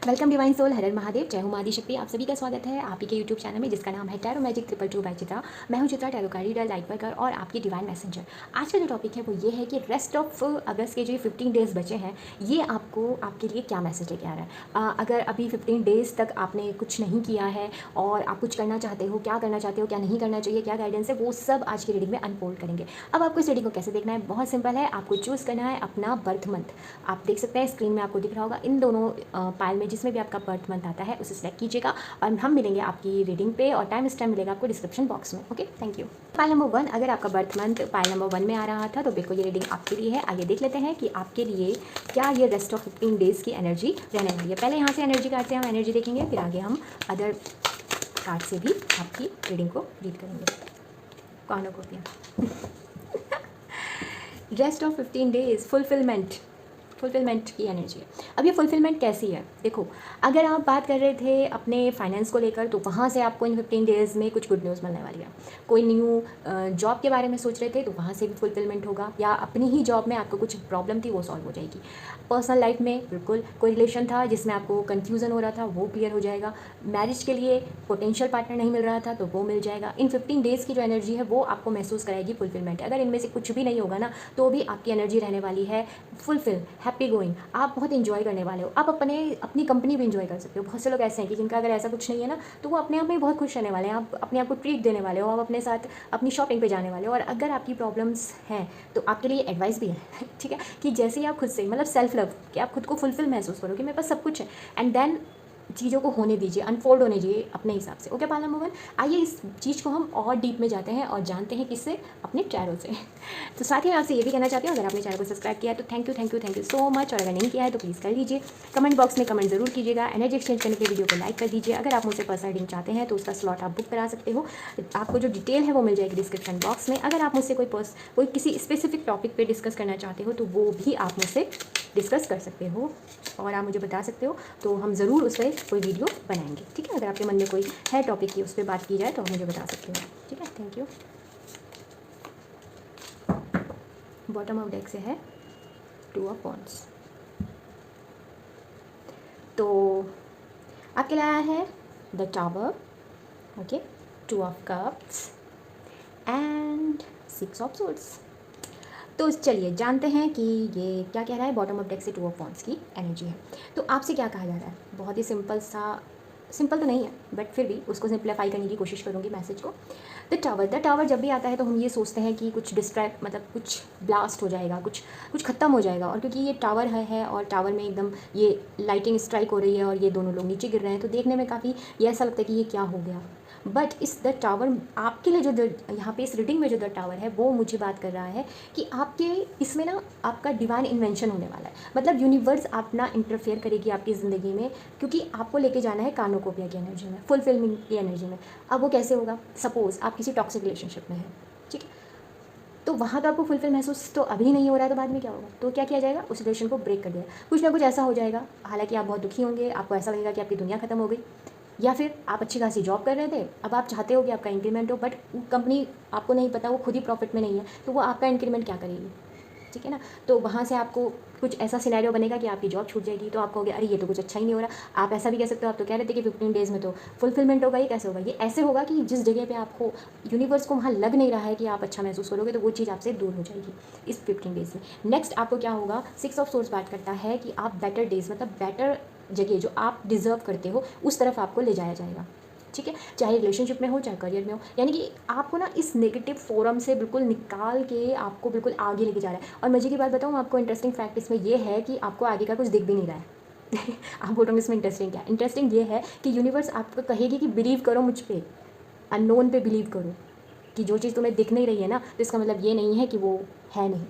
Welcome divine soul, हर हर महादेव, जय हो मादी शक्ति। आप सभी का स्वागत है आप ही के यूट्यूब चैनल में जिसका नाम है टैरो मैजिक 222 बाय चित्रा। मैं हूं चित्रा, टैरो का रीडर, लाइट वर्कर और आपकी डिवाइन मैसेंजर। आज का जो टॉपिक है वो ये है कि रेस्ट ऑफ अगस्त के जो 15 डेज़ बचे हैं ये आपको आपके लिए क्या मैसेज लेके आ रहा है। अगर अभी 15 डेज़ तक आपने कुछ नहीं किया है और आप कुछ करना चाहते हो, क्या करना चाहते हो, क्या नहीं करना चाहिए, क्या गाइडेंस है, वो सब आज की रीडिंग में अनफोल्ड करेंगे। अब आपको इस रीडिंग को कैसे देखना है, बहुत सिंपल है। आपको चूज़ करना है अपना बर्थ मंथ। आप देख सकते हैं स्क्रीन में आपको दिख रहा होगा, इन दोनों पाइल में जिसमें भी आपका बर्थ मंथ आता है उसे सेलेक्ट कीजिएगा और हम मिलेंगे आपकी रीडिंग पे और टाइम स्टैम्प मिलेगा आपको डिस्क्रिप्शन बॉक्स में। Okay, thank you. Pile number 1, अगर आपका बर्थ मंथ पाइल नंबर 1 में आ रहा था तो बिल्कुल ये रीडिंग आपके लिए है। आइए देख लेते हैं कि आपके लिए क्या ये रेस्ट ऑफ 15 डेज़ की एनर्जी रहने वाली है। पहले यहाँ से एनर्जी कार्ड से हम एनर्जी देखेंगे, फिर आगे हम अदर कार्ड से भी आपकी रीडिंग को रीड करेंगे। कॉर्नोकोपिया रेस्ट ऑफ 15 डेज़, फुलफिलमेंट की एनर्जी है। अब ये फुलफिलमेंट कैसी है, देखो, अगर आप बात कर रहे थे अपने फाइनेंस को लेकर तो वहाँ से आपको इन 15 डेज़ में कुछ गुड न्यूज़ मिलने वाली है। कोई न्यू जॉब के बारे में सोच रहे थे तो वहाँ से भी फुलफिलमेंट होगा, या अपनी ही जॉब में आपको कुछ प्रॉब्लम थी वो सॉल्व हो जाएगी। पर्सनल लाइफ में बिल्कुल कोई रिलेशन था जिसमें आपको कन्फ्यूज़न हो रहा था वो क्लियर हो जाएगा। मैरिज के लिए पोटेंशियल पार्टनर नहीं मिल रहा था तो वो मिल जाएगा। इन 15 डेज़ की जो एनर्जी है वो आपको महसूस कराएगी फुलफिलमेंट। अगर इनमें से कुछ भी नहीं होगा ना तो भी आपकी एनर्जी रहने वाली है फुलफिल, हैप्पी गोइंग। आप बहुत इंजॉय करने वाले हो। आप अपनी कंपनी भी इंजॉय कर सकते हो। बहुत से लोग ऐसे हैं कि जिनका अगर ऐसा कुछ नहीं है ना तो वो अपने आप में बहुत खुश रहने वाले हैं। आप अपने आप को ट्रीट देने वाले हो, आप अपने साथ अपनी शॉपिंग पे जाने वाले हो। और अगर आपकी प्रॉब्लम्स हैं तो आपके लिए एडवाइस भी है ठीक है, कि जैसे ही आप खुद से मतलब सेल्फ लव, कि आप खुद को फुलफिल महसूस करो कि मेरे पास सब कुछ है, एंड देन चीज़ों को होने दीजिए, अनफोल्ड होने दीजिए अपने हिसाब से। ओके पाला मोहन, आइए इस चीज़ को हम और डीप में जाते हैं और जानते हैं किससे, अपने टैरो से। तो साथ ही मैं आपसे ये भी कहना चाहती हूँ, अगर आपने चैनल को सब्सक्राइब किया है तो थैंक यू सो मच, और अगर नहीं किया है तो प्लीज़ कर लीजिए। कमेंट बॉक्स में कमेंट जरूर कीजिएगा। एनर्जी एक्सचेंज करने के वीडियो को लाइक कर दीजिए। अगर आप मुझसे पर्सनल रीडिंग चाहते हैं तो उसका स्लॉट आप बुक करा सकते हो। आपको जो डिटेल है वो मिल जाएगी डिस्क्रिप्शन बॉक्स में। अगर आप मुझसे कोई किसी स्पेसिफिक टॉपिक पर डिस्कस करना चाहते हो तो वो भी आप मुझसे डिस्कस कर सकते हो और आप मुझे बता सकते हो, तो हम ज़रूर उस पर कोई वीडियो बनाएंगे। ठीक है, अगर आपके मन में कोई है टॉपिक की उस पर बात की जाए तो आप मुझे बता सकते हो। ठीक है, thank you. Bottom of deck से है 2 ऑफ वॉन्ड्स, तो आपके लिए आया है the tower, okay, 2 of cups and 6 of swords. तो चलिए जानते हैं कि ये क्या कह रहा है। बॉटम ऑफ डेक से 2 ऑफ वॉन्ड्स की एनर्जी है। तो आपसे क्या कहा जा रहा है, बहुत ही सिंपल तो नहीं है बट फिर भी उसको सिंप्लीफाई करने की कोशिश करूँगी मैसेज को। द टावर जब भी आता है तो हम ये सोचते हैं कि कुछ डिस्ट्रैक्ट, मतलब कुछ ब्लास्ट हो जाएगा, कुछ ख़त्म हो जाएगा। और क्योंकि ये टावर है और टावर में एकदम ये लाइटिंग स्ट्राइक हो रही है और ये दोनों लोग नीचे गिर रहे हैं तो देखने में काफ़ी ये ऐसा लगता है कि ये क्या हो गया। बट इस द टावर आपके लिए जो यहाँ पे इस रीडिंग में जो द टावर है वो मुझे बात कर रहा है कि आपके इसमें ना आपका डिवाइन इन्वेंशन होने वाला है। मतलब यूनिवर्स अपना इंटरफेयर करेगी आपकी ज़िंदगी में, क्योंकि आपको लेके जाना है कार्नोकोपिया की एनर्जी में, फुलफिलमेंट की एनर्जी में। अब वो कैसे होगा, सपोज़ आप किसी टॉक्सिक रिलेशनशिप में हैं, ठीक है, तो वहाँ तो आपको फुलफिल महसूस तो अभी नहीं हो रहा है, तो बाद में क्या होगा, तो क्या किया जाएगा, उस रिलेशन को ब्रेक कर दिया। कुछ ना कुछ ऐसा हो जाएगा, हालांकि आप बहुत दुखी होंगे, आपको ऐसा लगेगा कि आपकी दुनिया खत्म हो गई। या फिर आप अच्छी खासी जॉब कर रहे थे, अब आप चाहते हो कि आपका इंक्रीमेंट हो, बट कंपनी आपको नहीं पता, वो खुद ही प्रॉफिट में नहीं है, तो वो आपका इंक्रीमेंट क्या करेगी, ठीक है ना। तो वहाँ से आपको कुछ ऐसा सिनेरियो बनेगा कि आपकी जॉब छूट जाएगी, तो आप कहोगे अरे ये तो कुछ अच्छा ही नहीं हो रहा। आप ऐसा भी कह सकते हो, आप तो कह रहे थे कि 15 डेज़ में तो फुलफिलमेंट होगा, ये कैसे होगा। ये ऐसे होगा कि जिस जगह पे आपको यूनिवर्स को वहाँ लग नहीं रहा है कि आप अच्छा महसूस करोगे, तो वो चीज़ आपसे दूर हो जाएगी इस 15 डेज़ में। नेक्स्ट आपको क्या होगा, 6 ऑफ सोर्स बात करता है कि आप बेटर डेज़, मतलब बेटर जगह जो आप डिज़र्व करते हो उस तरफ आपको ले जाया जाएगा, ठीक है, चाहे रिलेशनशिप में हो चाहे करियर में हो। यानी कि आपको ना इस नेगेटिव फोरम से बिल्कुल निकाल के आपको बिल्कुल आगे लेके जा रहा है। और मजे की बात बताऊँ आपको, इंटरेस्टिंग फैक्ट इसमें ये है कि आपको आगे का कुछ दिख भी नहीं रहा है आप बोलोगे इसमें इंटरेस्टिंग क्या, इंटरेस्टिंग ये है कि यूनिवर्स आपको कहेगी कि बिलीव करो मुझ पर, अननोन पे बिलीव करो, कि जो चीज़ तुम्हें दिख नहीं रही है ना तो इसका मतलब ये नहीं है कि वो है नहीं,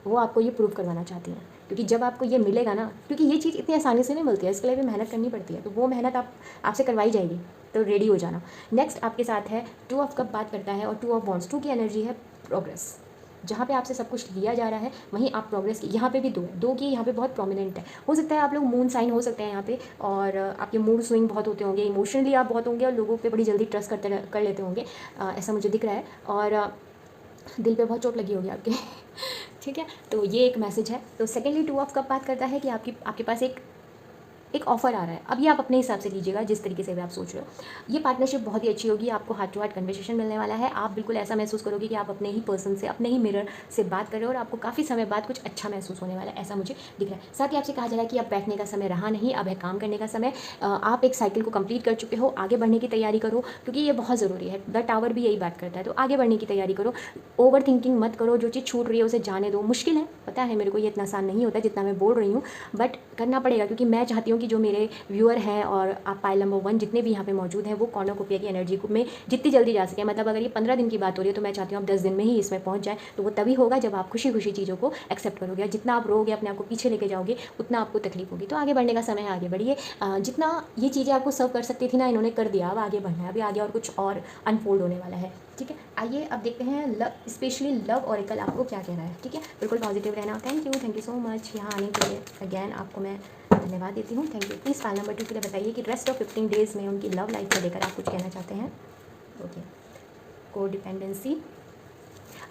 वो आपको ये प्रूव करवाना चाहती हैं। क्योंकि जब आपको ये मिलेगा ना, क्योंकि ये चीज़ इतनी आसानी से नहीं मिलती है, इसके लिए भी मेहनत करनी पड़ती है, तो वो मेहनत आपसे करवाई जाएगी, तो रेडी हो जाना। नेक्स्ट आपके साथ है 2 ऑफ कप बात करता है और 2 ऑफ वॉन्ड्स। 2 की एनर्जी है प्रोग्रेस। जहाँ पे आपसे सब कुछ लिया जा रहा है वहीं आप प्रोग्रेस की, यहाँ पे भी 2 की यहाँ पे बहुत प्रोमिनेंट है। हो सकता है आप लोग मून साइन हो सकते हैं यहाँ पे, और आपके मूड स्विंग बहुत होते होंगे, इमोशनली आप बहुत होंगे और लोगों पे बड़ी जल्दी ट्रस्ट कर लेते होंगे, ऐसा मुझे दिख रहा है। और दिल पे बहुत चोट लगी होगी आपके ठीक है, तो ये एक मैसेज है। तो सेकेंडली 2 ऑफ कप बात करता है कि आपके पास एक एक ऑफर आ रहा है। अब ये आप अपने हिसाब से लीजिएगा, जिस तरीके से भी आप सोच रहे हो। ये पार्टनरशिप बहुत ही अच्छी होगी, आपको हार्ट टू हार्ट कन्वर्सेशन मिलने वाला है। आप बिल्कुल ऐसा महसूस करोगे कि आप अपने ही पर्सन से, अपने ही मिरर से बात कर रहे हो, और आपको काफ़ी समय बाद कुछ अच्छा महसूस होने वाला है, ऐसा मुझे दिख रहा है। साथ ही आपसे कहा जा रहा है कि अब बैठने का समय रहा नहीं, अब है काम करने का समय। आप एक साइकिल को कंप्लीट कर चुके हो, आगे बढ़ने की तैयारी करो, क्योंकि ये बहुत ज़रूरी है। द टावर भी यही बात करता है, तो आगे बढ़ने की तैयारी करो। ओवर थिंकिंग मत करो, जो चीज़ छूट रही है उसे जाने दो। मुश्किल है, पता है मेरे को, ये इतना आसान नहीं होता जितना मैं बोल रही हूँ, बट करना पड़ेगा, क्योंकि मैं चाहती हूँ कि जो मेरे व्यूअर हैं और आप पाइल नंबर 1 जितने भी यहाँ पे मौजूद हैं, वो कॉर्नोकोपिया की एनर्जी में जितनी जल्दी जा सके। मतलब अगर ये 15 दिन की बात हो रही है, तो मैं चाहती हूँ आप 10 दिन में ही इसमें पहुँच जाए। तो वो तभी होगा जब आप खुशी खुशी चीज़ों को एक्सेप्ट करोगे। और जितना आप रोगे, अपने आप को पीछे लेके जाओगे, उतना आपको तकलीफ होगी। तो आगे बढ़ने का समय है, आगे बढ़िए। जितना ये चीज़ें आपको सर्व कर सकती थी ना, इन्होंने कर दिया, अब आगे बढ़ना है। अभी आगे और कुछ और अनफोल्ड होने वाला है, ठीक है। आइए अब देखते हैं लव, स्पेशली लव ऑरेकल आपको क्या कह रहा है, ठीक है। बिल्कुल पॉजिटिव रहना। थैंक यू सो मच यहाँ आने के लिए। अगैन आपको मैं धन्यवाद देती हूँ, thank you. Please file number 2 के लिए बताइए कि रेस्ट ऑफ 15 डेज़ में उनकी लव लाइफ को लेकर आप कुछ कहना चाहते हैं। ओके, को डिपेंडेंसी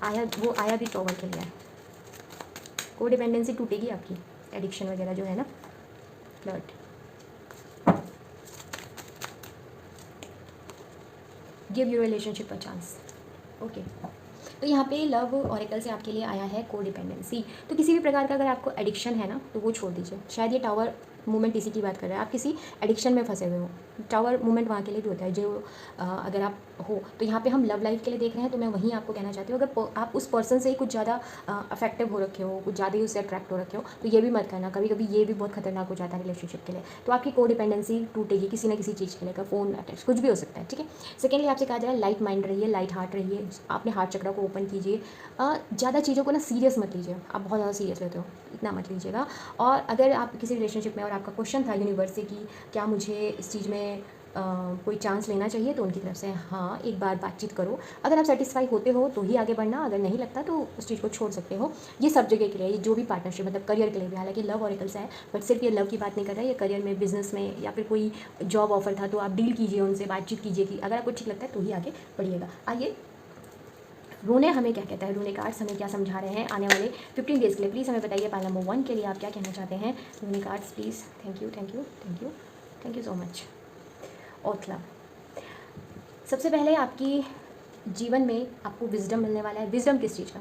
आया, वो आया भी टॉवर के लिए। को डिपेंडेंसी टूटेगी आपकी, एडिक्शन वगैरह जो है ना, flirt. Give your relationship a chance. Okay, तो यहाँ पे लव ऑरेकल से आपके लिए आया है को डिपेंडेंसी। तो किसी भी प्रकार का अगर आपको एडिक्शन है ना, तो वो छोड़ दीजिए। शायद ये टावर मूवमेंट इसी की बात कर रहा है, आप किसी एडिक्शन में फंसे हुए हो। टावर मूवमेंट वहाँ के लिए भी होता है, जो अगर आप हो, तो यहाँ पे हम लव लाइफ के लिए देख रहे हैं। तो मैं वहीं आपको कहना चाहती हूँ, अगर आप उस पर्सन से ही कुछ ज़्यादा अफेक्टिव हो रखे हो, कुछ ज़्यादा ही उससे अट्रैक्ट हो रखे हो, तो ये भी मत करना। कभी कभी ये भी बहुत खतरनाक हो जाता है रिलेशनशिप के लिए। तो आपकी को डिपेंडेंसी टूटेगी किसी न किसी चीज़ के लिए, फ़ोन अटैच कुछ भी हो सकता है, ठीक है। सेकेंडली आपसे कहा जा रहा है लाइट माइंड रहिए, लाइट हार्ट रहिए। आपने हार्ट चक्र को ओपन कीजिए। ज़्यादा चीज़ों को ना सीरियस मत लीजिए, आप बहुत ज़्यादा सीरियस लेते हो, इतना मत लीजिएगा। और अगर आप किसी रिलेशनशिप में और आपका क्वेश्चन था यूनिवर्स से कि क्या मुझे इस चीज़ में कोई चांस लेना चाहिए, तो उनकी तरफ से हाँ, एक बार बातचीत करो। अगर आप सेटिस्फाई होते हो तो ही आगे बढ़ना, अगर नहीं लगता तो उस चीज़ को छोड़ सकते हो। ये सब जगह के लिए, ये जो भी पार्टनरशिप, मतलब करियर के लिए भी, हालांकि लव ऑरेकल से है, बट सिर्फ ये लव की बात नहीं कर रहा है, ये करियर में, बिजनेस में, या फिर कोई जॉब ऑफर था तो आप डील कीजिए उनसे, बातचीत कीजिए कि अगर आपको ठीक लगता है तो ही आगे बढ़िएगा। आइए, रूने हमें क्या कहता है, रूने कार्ड्स हमें क्या समझा रहे हैं आने वाले 15 डेज़ के लिए। प्लीज़ हमें बताइए पाइल नंबर 1 के लिए आप क्या कहना चाहते हैं। रूने cards please. Thank you so much. ओथला, सबसे पहले आपकी जीवन में आपको विजडम मिलने वाला है। विजडम किस चीज़ का?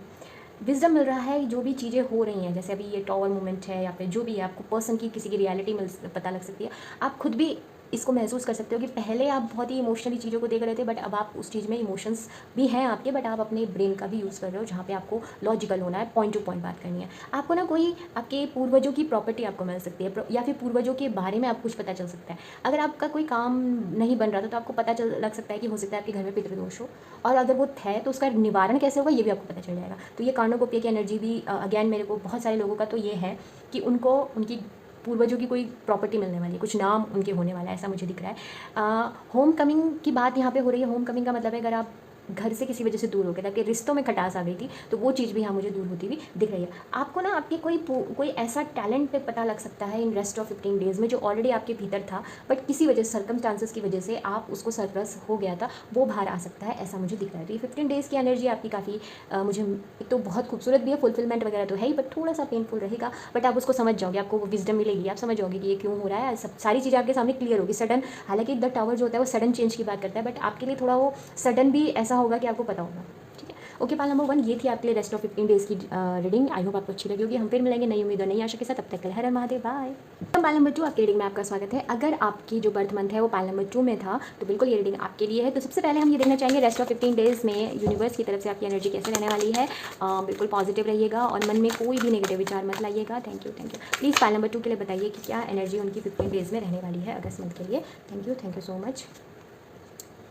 विजडम मिल रहा है, जो भी चीज़ें हो रही हैं, जैसे अभी ये टॉवर मोमेंट है, या फिर जो भी है, आपको पर्सन की किसी की रियलिटी पता लग सकती है। आप खुद भी इसको महसूस कर सकते हो कि पहले आप बहुत ही इमोशनली चीज़ों को देख रहे थे, बट अब आप उस चीज़ में इमोशंस भी हैं आपके, बट आप अपने ब्रेन का भी यूज़ कर रहे हो, जहाँ पे आपको लॉजिकल होना है, पॉइंट टू पॉइंट बात करनी है। आपको ना कोई आपके पूर्वजों की प्रॉपर्टी आपको मिल सकती है, या फिर पूर्वजों के बारे में आप कुछ पता चल सकता है। अगर आपका कोई काम नहीं बन रहा था, तो आपको पता चल लग सकता है कि हो सकता है आपके घर में पितृदोष हो, और अगर वो है तो उसका निवारण कैसे होगा, ये भी आपको पता चल जाएगा। तो ये कॉर्नोकोपिया की एनर्जी भी अगेन मेरे को बहुत सारे लोगों का तो ये है कि उनको उनकी पूर्वजों की कोई प्रॉपर्टी मिलने वाली है, कुछ नाम उनके होने वाला है, ऐसा मुझे दिख रहा है। होम कमिंग की बात यहाँ पे हो रही है। होम कमिंग का मतलब है अगर आप घर से किसी वजह से दूर हो गए, ताकि रिश्तों में खटास आ गई थी, तो वो चीज़ भी यहाँ मुझे दूर होती हुई दिख रही है। आपको ना आपके कोई ऐसा टैलेंट पे पता लग सकता है इन रेस्ट ऑफ 15 डेज़ में, जो ऑलरेडी आपके भीतर था, बट किसी वजह से, सर्कमस्टांसेस की वजह से आप उसको सरप्लस हो गया था, वो बाहर आ सकता है, ऐसा मुझे दिख रहा है। तो ये 15 डेज़ की एनर्जी आपकी काफ़ी मुझे एक तो बहुत खूबसूरत भी है, फुलफिलमेंट वगैरह तो है ही, बट थोड़ा सा पेनफुल रहेगा। बट आप उसको समझ जाओगे, आपको वो विजडम मिलेगी, आप समझ जाओगे कि ये क्यों हो रहा है। सब सारी चीज़ें आपके सामने क्लियर होगी सडन। हालांकि द टावर जो होता है वो सडन चेंज की बात करता है, बट आपके लिए थोड़ा वो सडन भी ऐसा होगा कि आपको पता होगा, ठीक है। ओके, पाइल नंबर 1 ये थी आपके लिए रेस्ट ऑफ 15 डेज़ की रीडिंग। आई होप आपको अच्छी लगी होगी। हम फिर मिलेंगे नई उम्मीद और नई आशा के साथ। तब तक के लिए हर हर महादेव, बाय। पाइल नंबर 2 आपकी रीडिंग में आपका स्वागत है। अगर आपकी जो बर्थ मंथ है वो पाइल नंबर 2 में था, तो बिल्कुल ये रीडिंग आपके लिए है। तो सबसे पहले हम ये देखना चाहेंगे रेस्ट ऑफ 15 डेज़ में यूनिवर्स की तरफ से आपकी एनर्जी कैसे रहने वाली है। बिल्कुल पॉजिटिव रहिएगा और मन में कोई भी नेगेटिव विचार मत लाइएगा। Thank you. Please pile number 2 के लिए बताइए कि क्या एनर्जी उनकी 15 डेज़ में रहने वाली है अगस्त मंथ के लिए। Thank you so much.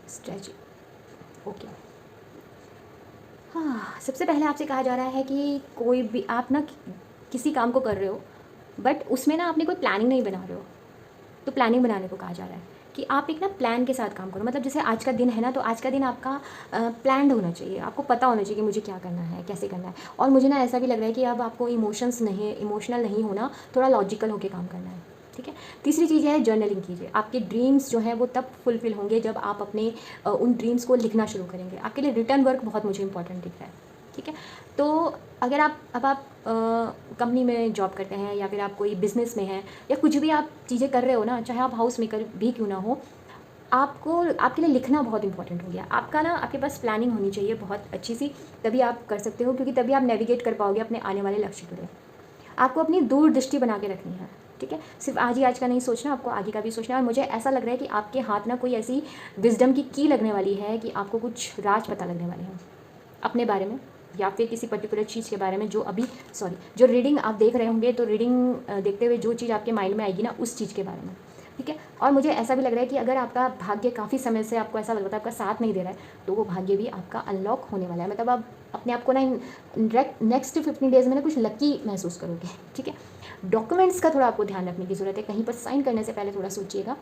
Stretch. Okay, हाँ, सबसे पहले आपसे कहा जा रहा है कि कोई भी आप ना किसी काम को कर रहे हो, बट उसमें ना आपने कोई प्लानिंग नहीं बना रहे हो, तो प्लानिंग बनाने को कहा जा रहा है कि आप एक ना प्लान के साथ काम करो। मतलब जैसे आज का दिन है ना, तो आज का दिन आपका प्लान्ड होना चाहिए, आपको पता होना चाहिए कि मुझे क्या करना है, कैसे करना है। और मुझे ना ऐसा भी लग रहा है कि अब आपको इमोशनल नहीं होना, थोड़ा लॉजिकल होकर काम करना है, ठीक है। तीसरी चीज़ है जर्नलिंग कीजिए। आपके ड्रीम्स जो हैं वो तब फुलफिल होंगे जब आप अपने उन ड्रीम्स को लिखना शुरू करेंगे। आपके लिए रिटर्न वर्क बहुत मुझे इंपॉर्टेंट दिख रहा है, ठीक है। तो अगर आप कंपनी में जॉब करते हैं या फिर आप कोई बिज़नेस में हैं या कुछ भी आप चीज़ें कर रहे हो ना, चाहे आप हाउस मेकर भी क्यों ना हो, आपको आपके लिए लिखना बहुत इंपॉर्टेंट हो गया। आपका ना आपके पास प्लानिंग होनी चाहिए बहुत अच्छी सी, तभी आप कर सकते हो, क्योंकि तभी आप नेविगेट कर पाओगे अपने आने वाले लक्ष्य के लिए। आपको अपनी दूरदृष्टि बना के रखनी है, ठीक है। सिर्फ आज ही आज का नहीं सोचना, आपको आगे का भी सोचना है। और मुझे ऐसा लग रहा है कि आपके हाथ ना कोई ऐसी विजडम की लगने वाली है कि आपको कुछ राज पता लगने वाले हैं अपने बारे में, या फिर किसी पर्टिकुलर चीज़ के बारे में जो अभी जो रीडिंग आप देख रहे होंगे, तो रीडिंग देखते हुए जो चीज़ आपके माइंड में आएगी ना, उस चीज़ के बारे में, ठीक है। और मुझे ऐसा भी लग रहा है कि अगर आपका भाग्य काफ़ी समय से आपको ऐसा लगता है आपका साथ नहीं दे रहा है, तो वो भाग्य भी आपका अनलॉक होने वाला है। मतलब आप अपने आप को ना नेक्स्ट 15 डेज़ में ना कुछ लकी महसूस करोगे, ठीक है। डॉक्यूमेंट्स का थोड़ा आपको ध्यान रखने की ज़रूरत है, कहीं पर साइन करने से पहले थोड़ा सोचिएगा।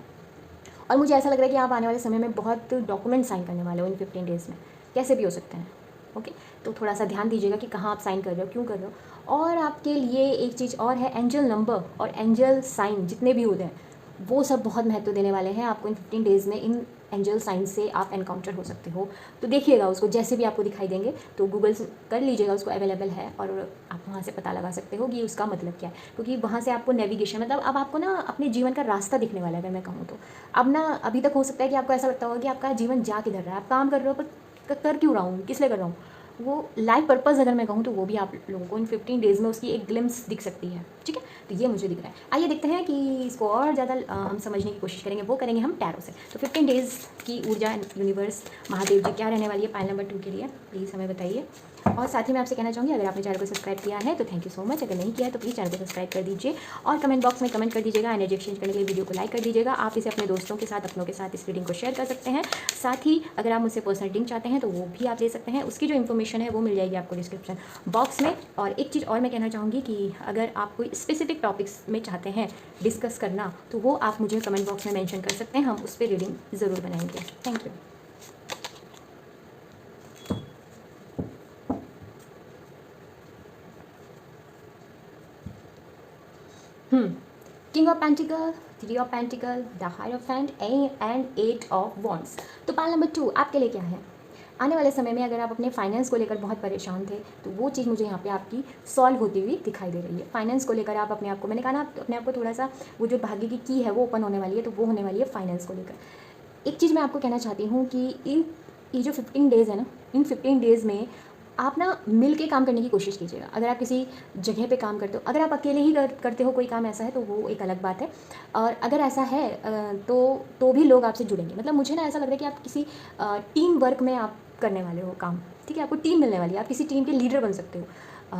और मुझे ऐसा लग रहा है कि आप आने वाले समय में बहुत डॉक्यूमेंट साइन करने वाले हो इन 15 डेज़ में, कैसे भी हो सकते हैं, ओके। तो थोड़ा सा ध्यान दीजिएगा कि कहाँ आप साइन कर रहे हो, क्यों कर रहे हो। और आपके लिए एक चीज़ और है, एंजल नंबर और एंजल साइन जितने भी होते हैं, वो सब बहुत महत्व देने वाले हैं आपको इन 15 डेज़ में। इन एंजल साइन से आप एनकाउंटर हो सकते हो, तो देखिएगा उसको, जैसे भी आपको दिखाई देंगे तो गूगल कर लीजिएगा, उसको अवेलेबल है और आप वहाँ से पता लगा सकते हो कि उसका मतलब क्या है। क्योंकि वहाँ से आपको नेविगेशन, मतलब अब आपको ना अपने जीवन का रास्ता दिखने वाला है, अगर मैं कहूँ तो। अब ना अभी तक हो सकता है कि आपको ऐसा लगता होगा कि आपका जीवन जा किधर रहा है, आप काम कर रहे हो पर कर क्यों रहा हूँ, किस लिए कर रहा हूँ। वो लाइफ पर्पज़ अगर मैं कहूँ तो वो भी आप लोगों को इन 15 डेज़ में उसकी एक ग्लिम्स दिख सकती है, ठीक है। तो ये मुझे दिख रहा है। आइए देखते हैं कि इसको और ज़्यादा हम समझने की कोशिश करेंगे, वो करेंगे हम टैरो से। तो 15 डेज़ की ऊर्जा यूनिवर्स महादेव जी क्या रहने वाली है पाइल नंबर 2 के लिए, प्लीज़ हमें बताइए। और साथ ही मैं आपसे कहना चाहूँगी, अगर आपने चैनल को सब्सक्राइब किया है तो थैंक यू सो मच, अगर नहीं किया है तो प्लीज़ चैनल को सब्सक्राइब कर दीजिए और कमेंट बॉक्स में कमेंट कर दीजिएगा। एनर्जी एक्सचेंज करने के लिए वीडियो को लाइक कर दीजिएगा। आप इसे अपने दोस्तों के साथ, अपनों के साथ इस रीडिंग को शेयर कर सकते हैं। साथ ही अगर आप मुझसे पर्सनल रीडिंग चाहते हैं तो वो भी आप ले सकते हैं, उसकी जो इन्फॉर्मेशन है वो मिल जाएगी आपको डिस्क्रिप्शन बॉक्स में। और एक चीज़ और मैं कहना चाहूँगी कि अगर आप कोई स्पेसिफिक टॉपिक्स में चाहते हैं डिस्कस करना, तो वो आप मुझे कमेंट बॉक्स में मेंशन कर सकते हैं, हम उस पर रीडिंग ज़रूर बनाएंगे। Thank you. King of pentacle, 3 of pentacle, the hierophant and 8 of wands. तो पाइल नंबर 2 आपके लिए क्या है? आने वाले समय में अगर आप अपने फाइनेंस को लेकर बहुत परेशान थे, तो वो चीज़ मुझे यहाँ पे आपकी सॉल्व होती हुई दिखाई दे रही है। फाइनेंस को लेकर आप अपने आप को, मैंने कहा ना, अपने आप को थोड़ा सा, वो जो भाग्य की है वो ओपन होने वाली है, तो वो होने वाली है फाइनेंस को लेकर। एक चीज़ मैं आपको कहना चाहती हूँ कि ये जो 15 डेज़ है ना, इन 15 डेज़ में आप ना मिल के काम करने की कोशिश कीजिएगा। अगर आप किसी जगह पे काम करते हो, अगर आप अकेले ही करते हो कोई काम ऐसा है, तो वो एक अलग बात है। और अगर ऐसा है तो भी लोग आपसे जुड़ेंगे। मतलब मुझे ना ऐसा लग रहा है कि आप किसी टीम वर्क में आप करने वाले हो काम, ठीक है। आपको टीम मिलने वाली है, आप किसी टीम के लीडर बन सकते हो।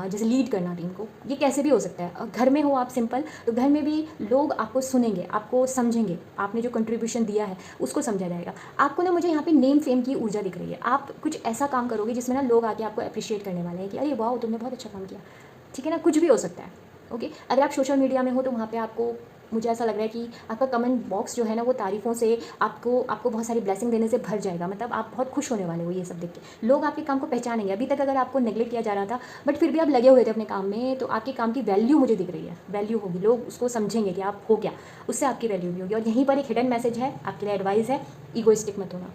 जैसे लीड करना टीम को, ये कैसे भी हो सकता है। घर में हो आप सिंपल, तो घर में भी लोग आपको सुनेंगे, आपको समझेंगे, आपने जो कंट्रीब्यूशन दिया है उसको समझा जाएगा। आपको ना, मुझे यहाँ पे नेम फेम की ऊर्जा दिख रही है। आप कुछ ऐसा काम करोगे जिसमें ना लोग आके आपको अप्रिशिएट करने वाले हैं कि अरे वाह, तुमने बहुत अच्छा काम किया, ठीक है ना। कुछ भी हो सकता है, ओके। अगर आप सोशल मीडिया में हो तो वहाँ पे आपको, मुझे ऐसा लग रहा है कि आपका कमेंट बॉक्स जो है ना, वो तारीफ़ों से आपको बहुत सारी ब्लेसिंग देने से भर जाएगा। मतलब आप बहुत खुश होने वाले हो ये सब देख के। लोग आपके काम को पहचानेंगे। अभी तक अगर आपको नेगलेक्ट किया जा रहा था, बट फिर भी आप लगे हुए थे अपने काम में, तो आपके काम की वैल्यू मुझे दिख रही है, वैल्यू होगी। लोग उसको समझेंगे कि आप हो क्या, उससे आपकी वैल्यू भी होगी। और यहीं पर एक हिडन मैसेज है आपके लिए, एडवाइस है, ईगोइस्टिक मत होना,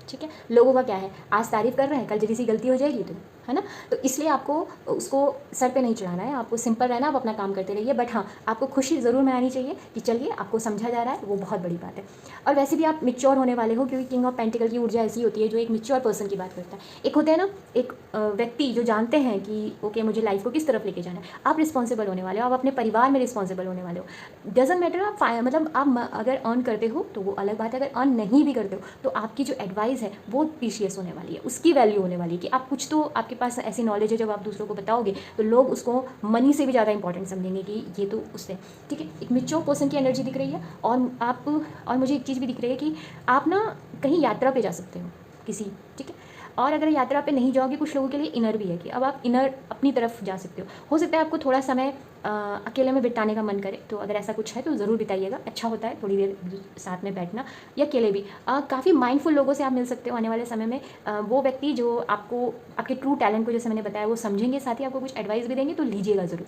ठीक है। लोगों का क्या है, आज तारीफ़ कर रहे हैं, कल जल्दी सी गलती हो जाएगी तो, है ना। तो इसलिए आपको उसको सर पे नहीं चढ़ाना है, आपको सिंपल रहना, आप अपना काम करते रहिए। बट हाँ, आपको खुशी ज़रूर मनानी चाहिए कि चलिए आपको समझा जा रहा है, वो बहुत बड़ी बात है। और वैसे भी आप मिच्योर होने वाले हो, क्योंकि किंग ऑफ पेंटिकल की ऊर्जा ऐसी होती है जो एक मिच्योर पर्सन की बात करता है। एक होता है ना, एक व्यक्ति जो जानते हैं कि ओके, मुझे लाइफ को किस तरफ लेके जाना है। आप रिस्पॉन्सिबल होने वाले हो, आप अपने परिवार में रिस्पॉन्सिबल होने वाले हो। डजेंट मैटर आप मतलब आप अगर अर्न करते हो तो वो अलग बात है, अगर अर्न नहीं भी करते हो तो आपकी जो एडवाइस है वो प्रीशियस होने वाली है, उसकी वैल्यू होने वाली है। कि आप कुछ तो, आपके पास ऐसी नॉलेज है जब आप दूसरों को बताओगे तो लोग उसको मनी से भी ज़्यादा इंपॉर्टेंट समझेंगे कि ये तो उससे, ठीक है। एक मिच्योर पर्सन की एनर्जी दिख रही है। और मुझे एक चीज़ भी दिख रही है कि आप ना कहीं यात्रा पे जा सकते हो किसी, ठीक है। और अगर यात्रा पे नहीं जाओगे, कुछ लोगों के लिए इनर भी है कि अब आप इनर अपनी तरफ जा सकते हो सकता है आपको थोड़ा समय अकेले में बिताने का मन करे, तो अगर ऐसा कुछ है तो ज़रूर बिताइएगा। अच्छा होता है थोड़ी देर साथ में बैठना, या अकेले भी। काफ़ी माइंडफुल लोगों से आप मिल सकते हो आने वाले समय में। वो व्यक्ति जो आपको, आपके ट्रू टैलेंट को, जैसे मैंने बताया, वो समझेंगे, साथ ही आपको कुछ एडवाइस भी देंगे, तो लीजिएगा ज़रूर।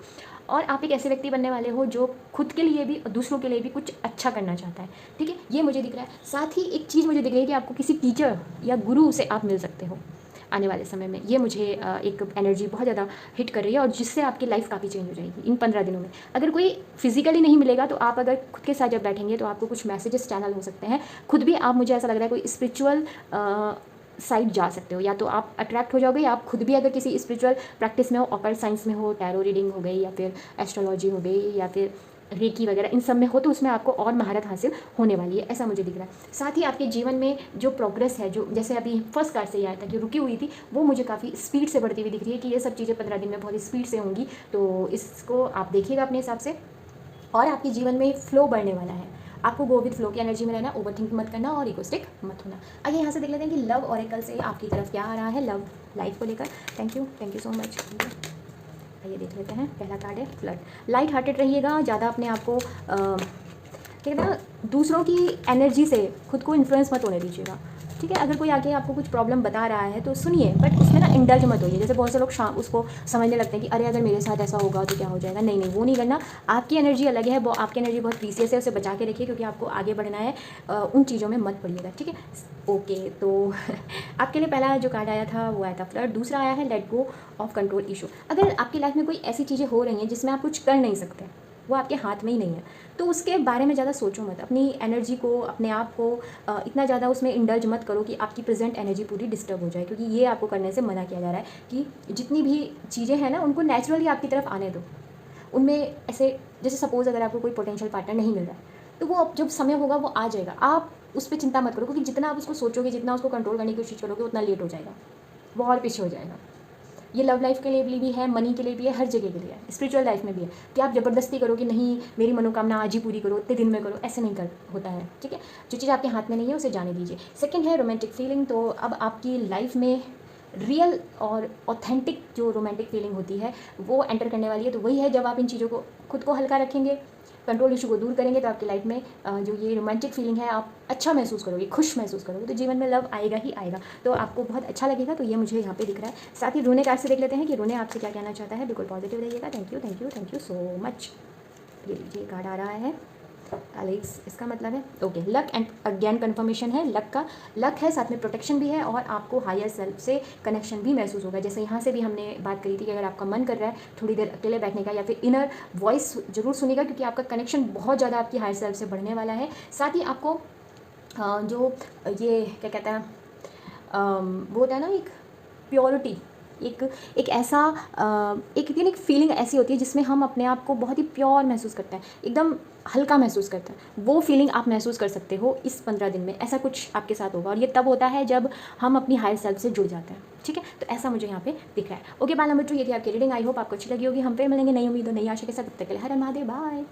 और आप एक ऐसे व्यक्ति बनने वाले हो जो खुद के लिए भी और दूसरों के लिए भी कुछ अच्छा करना चाहता है, ठीक है। ये मुझे दिख रहा है। साथ ही एक चीज़ मुझे दिख रही है कि आपको किसी टीचर या गुरु से आप मिल सकते हो। आने वाले समय में। ये मुझे एक एनर्जी बहुत ज़्यादा हिट कर रही है, और जिससे आपकी लाइफ काफ़ी चेंज हो जाएगी इन 15 दिनों में। अगर कोई फिजिकली नहीं मिलेगा तो आप अगर खुद के साथ जब बैठेंगे तो आपको कुछ मैसेजेस चैनल हो सकते हैं। खुद भी आप, मुझे ऐसा लग रहा है, कोई स्पिरिचुअल साइड जा सकते हो, या तो आप अट्रैक्ट हो जाओगे, या आप खुद भी अगर किसी स्पिरिचुअल प्रैक्टिस में हो, ऑकल्ट साइंस में हो, टैरो रीडिंग हो गई, या फिर एस्ट्रोलॉजी हो गई, या फिर रेकी वगैरह, इन सब में हो, तो उसमें आपको और महारत हासिल होने वाली है, ऐसा मुझे दिख रहा है। साथ ही आपके जीवन में जो प्रोग्रेस है, जो जैसे अभी फर्स्ट कार्ड से ये आया था कि रुकी हुई थी, वो मुझे काफ़ी स्पीड से बढ़ती हुई दिख रही है कि ये सब चीज़ें 15 दिन में बहुत स्पीड से होंगी। तो इसको आप देखिएगा अपने हिसाब से, और आपके जीवन में फ्लो बढ़ने वाला है। आपको गो विद फ्लो की एनर्जी में रहना, ओवर थिंक मत करना और इगोस्टिक मत होना। आइए यहाँ से देख लेते हैं कि लव ऑरेकल से आपकी तरफ क्या आ रहा है लव लाइफ को लेकर। Thank you so much. आइए देख लेते हैं, पहला कार्ड है फ्लड। लाइट हार्टेड रहिएगा, ज़्यादा अपने आप को क्या कहते हैं, दूसरों की एनर्जी से खुद को इन्फ्लुएंस मत होने दीजिएगा, ठीक है। अगर कोई आके आपको कुछ प्रॉब्लम बता रहा है तो सुनिए, बट उसमें ना इंडल्ज मत होइए। जैसे बहुत से लोग उसको समझने लगते हैं कि अरे अगर मेरे साथ ऐसा होगा तो क्या हो जाएगा। नहीं, वो नहीं करना। आपकी एनर्जी अलग है, वो आपकी एनर्जी बहुत प्रीसियस है, उसे बचा के रखिए, क्योंकि आपको आगे बढ़ना है। उन चीज़ों में मत पड़िएगा, ठीक है। ओके, तो आपके लिए पहला जो कार्ड आया था वो आया था फ्लड। दूसरा आया है let go of control issue. अगर आपकी लाइफ में कोई ऐसी चीज़ें हो रही हैं जिसमें आप कुछ कर नहीं सकते, वो आपके हाथ में ही नहीं है, तो उसके बारे में ज़्यादा सोचो मत। अपनी एनर्जी को, अपने आप को इतना ज़्यादा उसमें इंडल्ज मत करो कि आपकी प्रेजेंट एनर्जी पूरी डिस्टर्ब हो जाए, क्योंकि ये आपको करने से मना किया जा रहा है कि जितनी भी चीज़ें हैं ना, उनको नेचुरली आपकी तरफ आने दो। उनमें ऐसे, जैसे सपोज़ अगर आपको कोई पोटेंशियल पार्टनर नहीं मिल रहा है, तो वो अब जब समय होगा वो आ जाएगा। आप उस पर चिंता मत करो, क्योंकि जितना आप उसको सोचोगे, जितना उसको कंट्रोल करने की कोशिश करोगे, उतना लेट हो जाएगा, वो और पीछे हो जाएगा। ये लव लाइफ के लिए भी है, मनी के लिए भी है, हर जगह के लिए है, स्पिरिचुअल लाइफ में भी है कि आप ज़बरदस्ती करो कि नहीं मेरी मनोकामना आज ही पूरी करो, इतने दिन में करो, ऐसे नहीं कर होता है, ठीक है। जो चीज़ आपके हाथ में नहीं है उसे जाने दीजिए। सेकंड है रोमांटिक फीलिंग। तो अब आपकी लाइफ में रियल और ऑथेंटिक जो रोमांटिक फीलिंग होती है वो एंटर करने वाली है। तो वही है, जब आप इन चीज़ों को, खुद को हल्का रखेंगे, कंट्रोल इशू को दूर करेंगे, तो आपकी लाइफ में जो ये रोमांटिक फीलिंग है, आप अच्छा महसूस करोगे, खुश महसूस करोगे, तो जीवन में लव आएगा ही आएगा, तो आपको बहुत अच्छा लगेगा। तो ये मुझे यहाँ पे दिख रहा है। साथ ही रूने कार्ड से देख लेते हैं कि रूने आपसे क्या कहना चाहता है। बिल्कुल पॉजिटिव रहिएगा। Thank you so much. ये लीजिए कार्ड आ रहा है एलेक्स, इसका मतलब है okay, luck and again confirmation है। लक है, साथ में प्रोटेक्शन भी है, और आपको हायर सेल्फ से कनेक्शन भी महसूस होगा। जैसे यहाँ से भी हमने बात करी थी कि अगर आपका मन कर रहा है थोड़ी देर अकेले बैठने का, या फिर इनर वॉइस जरूर सुनिएगा, क्योंकि आपका कनेक्शन बहुत ज़्यादा आपकी हायर सेल्फ से बढ़ने वाला है। साथ ही आपको जो ये क्या कहते हैं, वो होता है ना, एक प्योरिटी, एक ऐसा एक फीलिंग ऐसी होती है जिसमें हम अपने आप को बहुत ही प्योर महसूस करते हैं, एकदम हल्का महसूस करते हैं। वो फीलिंग आप महसूस कर सकते हो इस 15 दिन में। ऐसा कुछ आपके साथ होगा, और ये तब होता है जब हम अपनी हायर सेल्फ से जुड़ जाते हैं, ठीक है। तो ऐसा मुझे यहाँ पे दिख रहा है। ओके, बाय नंबर 2, ये थी आपकी रीडिंग। आई होप आपको अच्छी लगी होगी। हम फिर मिलेंगे नई उम्मीद और नई आशा के साथ। तब तक के लिए हर हर महादेव, बाय।